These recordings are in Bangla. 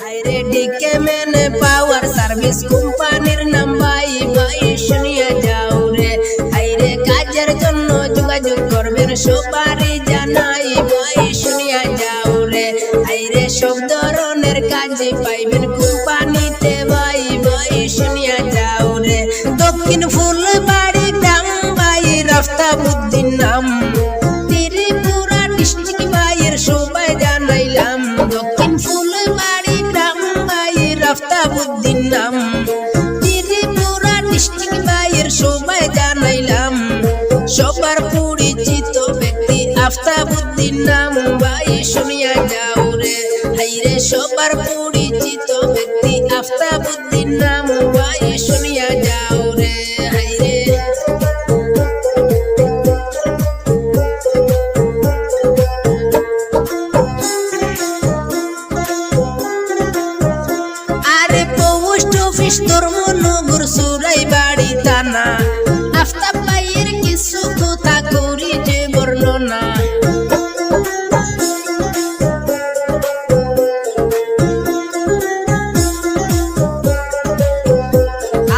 আইরে ডিকে মেনে পাওয়ার সার্ভিস কোম্পানির নাম ভাই ভাই শুনিয়া যাও রে। আইরে কাজের জন্য যোগাযোগ করবেন সবারই জানাই ভাই শুনিয়া যাও রে। আইরে সব ধরনের কাজে পাইবেন কোম্পানিতে ভাই ভাই শুনিয়া যাও রে। দক্ষিণ ফুলবাড়ি গ্রাম ভাই রাফতাবউদ্দিন নাম, ত্রিপুরা ডিস্ট্রিক্ট ভাইয়ের সবাই জানাইলাম। দক্ষিণ ফুলবাড়ি গ্রাম ভাই রাফতাবউদ্দিন নাম, ত্রিপুরা ডিস্ট্রিক্ট ভাইয়ের সবাই জানাইলাম। সবার পরিচিত ব্যক্তি আফতাবউদ্দিন নাম ভাই শুনিয়া যাও রে। হাইরে সবার পরিচিত ব্যক্তি আফতাবউদ্দিন নাম ভাই শুনিয়া যাও রে। হাইরে আরে পোস্ট অফিস ধর্মনগর সুরাইবাড়ি থানা, আফতাব ভাইয়ের কিছু কথা করি যে বর্ণনা।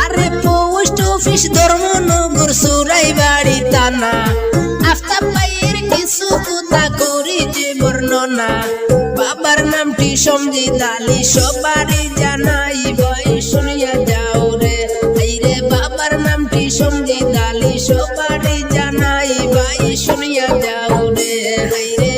আরে পোস্ট অফিস ধর্মনগর সুরাইবাড়ি থানা, আফতাব ভাইয়ের কিছু কথা করি যে বর্ণনা। বাবার নামটি সমজিৎ আলী সবারই জানাই ভাই শুনিয়া যাও রে। আইরে বাবার নামটি সমজিৎ আলী সবারই জানাই ভাই শুনিয়া যাও রে। হাইরে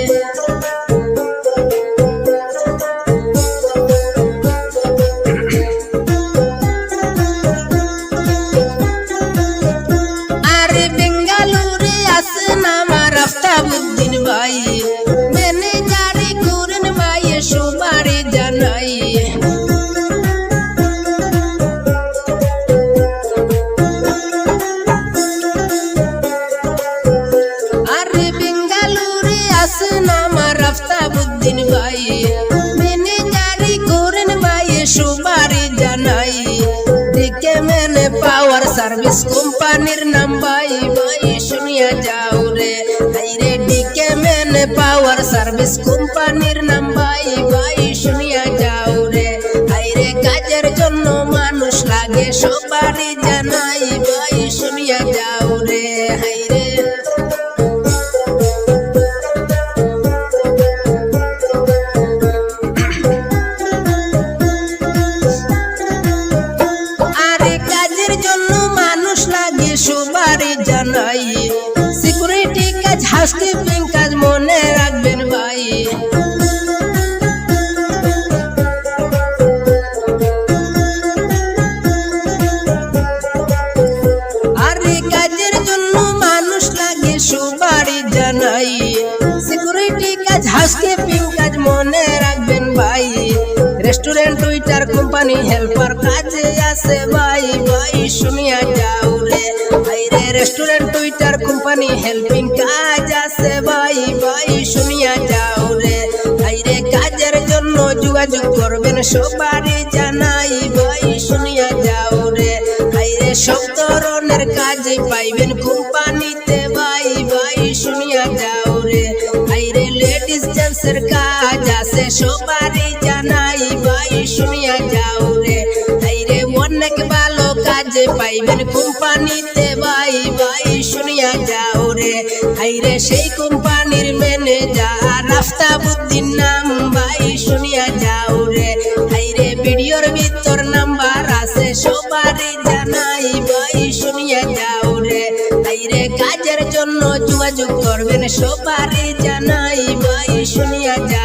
আরে বেঙ্গালুরে আছেন আমার আফতাবউদ্দিন ভাই, ম্যানেজারি করেন ভাই সবারই জানাই। আরে বেঙ্গালুরে আছেন আমার আফতাবউদ্দিন ভাই, ম্যানেজারি করেন ভাই সবারই জানাই। ডিকে মেনে পাওয়ার সার্ভিস কোম্পানির নাম ভাই ভাই শুনিয়া যাও রে। হাইরে ডিকে মেনে পাওয়ার সার্ভিস কোম্পানির নাম ভাই ভাই শুনিয়া যাও রে। হাইরে কাজের জন্য মানুষ লাগে সবারই জানাই ভাই শুনিয়া যাও রে। হাইরে আরে কাজের জন্য মানুষ লাগে সবারই জানাই। সিকিউরিটি কাজ, হাউসকিপিং কাজ মনে রাখবেন ভাই। আরে কাজের জন্য মানুষ লাগে সবারই জানাই। সিকিউরিটি কাজ, হাউসকিপিং কাজ মনে রাখবেন ভাই। রেস্টুরেন্ট ওয়েটার কোম্পানি হেল্পার কাজে আছে ভাই ভাই শুনিয়া যাও রে। হাইরে রেস্টুরেন্ট ওয়েটার কোম্পানি হেল্পিং কাজ আছে ভাই ভাই শুনিয়া যাও রে। হাইরে কাজের জন্য যোগাযোগ করবেন সবারই জানাই ভাই শুনিয়া যাও রে। হাইরে সব ধরনের কাজে পাইবেন কোম্পানিতে ভাই ভাই শুনিয়া যাও রে। হাইরে লেডিস জেন্টসের কাজ আছে সবারই জানাই ভাই শুনিয়া যাও রে। হাইরে অনেক ভালো কাজে পাইবেন কোম্পানিতে ভাই ভাই শুনিয়া যাও রে। হাইরে সেই কোম্পানির ম্যানেজার আফতাবউদ্দিন নাম ভাই শুনিয়া যাও রে। হাইরে ভিডিওর ভিতর নাম্বার আছে সবারই জানাই ভাই শুনিয়া যাও রে। হাইরে কাজের জন্য যোগাযোগ করবেন সবারই জানাই ভাই শুনিয়া যাও।